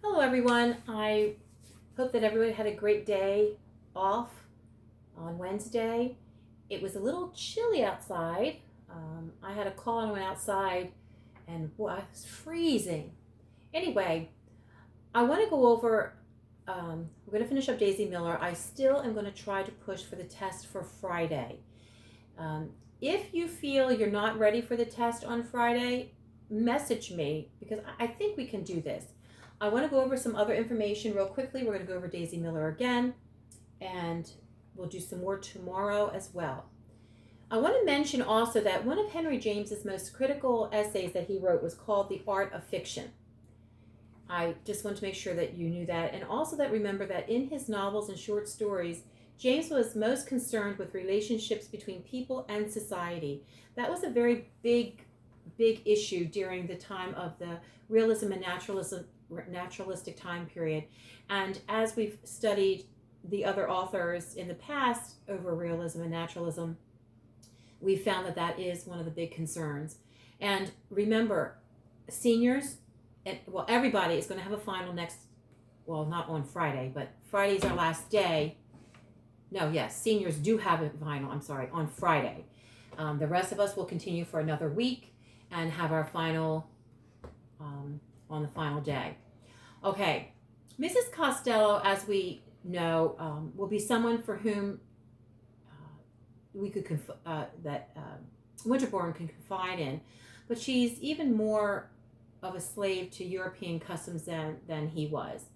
Hello everyone. I hope that everybody had a great day off on Wednesday. It was a little chilly outside. I had a call and I went outside and boy, I was freezing. Anyway, I want to go over, we're going to finish up Daisy Miller. I still am going to try to push for the test for Friday. If you feel you're not ready for the test on Friday, message me because I think we can do this. I want to go over some other information real quickly. We're going to go over Daisy Miller again, and we'll do some more tomorrow as well. I want to mention also that one of Henry James's most critical essays that he wrote was called The Art of Fiction. I just want to make sure that you knew that, and also that remember that in his novels and short stories, James was most concerned with relationships between people and society. That was a very big issue during the time of the realism and naturalistic time period. And as we've studied the other authors in the past over realism and naturalism, we found that that is one of the big concerns. And remember, seniors, well, everybody is going to have a final not on Friday, but Friday's our last day. No, yes, seniors do have a final, on Friday. The rest of us will continue for another week and have our final on the final day. Okay, Mrs. Costello, as we know, will be someone for whom we could Winterbourne can confide in, but she's even more of a slave to European customs than he was.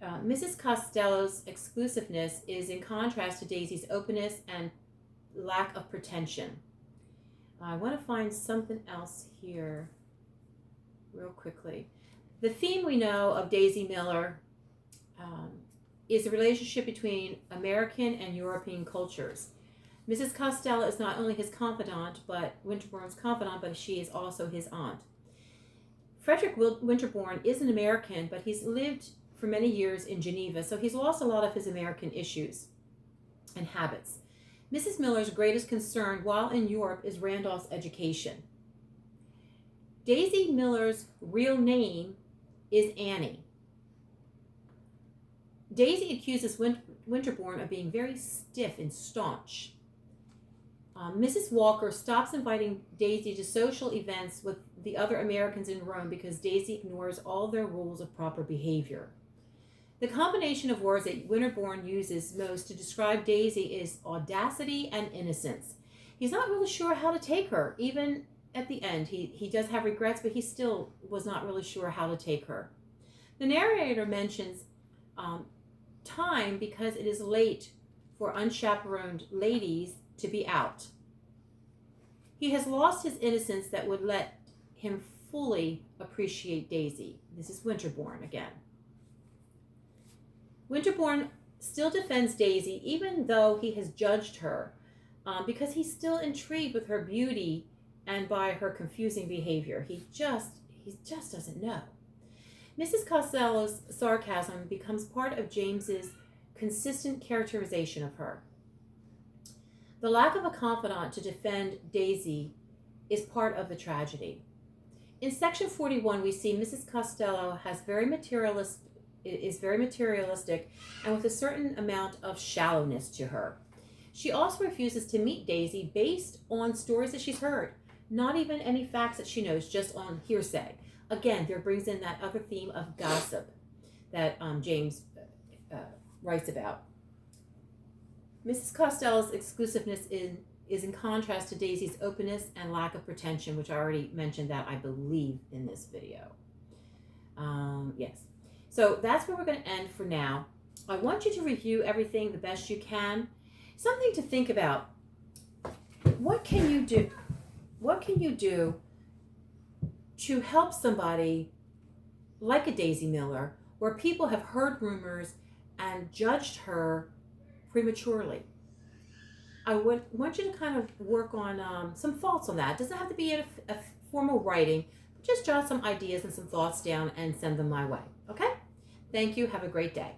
Mrs. Costello's exclusiveness is in contrast to Daisy's openness and lack of pretension. I want to find something else here real quickly. The theme we know of Daisy Miller is the relationship between American and European cultures. Mrs. Costello is not only his confidant, but Winterbourne's confidant, but she is also his aunt. Frederick Winterbourne is an American, but he's lived for many years in Geneva, so he's lost a lot of his American issues and habits. Mrs. Miller's greatest concern while in Europe is Randolph's education. Daisy Miller's real name is Annie. Daisy accuses Winterbourne of being very stiff and staunch. Mrs. Walker stops inviting Daisy to social events with the other Americans in Rome because Daisy ignores all their rules of proper behavior. The combination of words that Winterbourne uses most to describe Daisy is audacity and innocence. He's not really sure how to take her. Even at the end, he does have regrets, but he still was not really sure how to take her. The narrator mentions time because it is late for unchaperoned ladies to be out. He has lost his innocence that would let him fully appreciate Daisy. This is Winterbourne again. Winterbourne still defends Daisy even though he has judged her because he's still intrigued with her beauty and by her confusing behavior. He just doesn't know. Mrs. Costello's sarcasm becomes part of James's consistent characterization of her. The lack of a confidant to defend Daisy is part of the tragedy. In section 41, we see Mrs. Costello is very materialistic and with a certain amount of shallowness to her. She also refuses to meet Daisy based on stories that she's heard, not even any facts that she knows, just on hearsay. Again, there brings in that other theme of gossip that James writes about. Mrs. Costello's exclusiveness is in contrast to Daisy's openness and lack of pretension, which I already mentioned that, I believe, in this video. Yes. So that's where we're going to end for now. I want you to review everything the best you can. Something to think about. What can you do? What can you do to help somebody like a Daisy Miller, where people have heard rumors and judged her prematurely? I would want you to kind of work on some thoughts on that. It doesn't have to be a formal writing. Just jot some ideas and some thoughts down and send them my way. Okay? Thank you. Have a great day.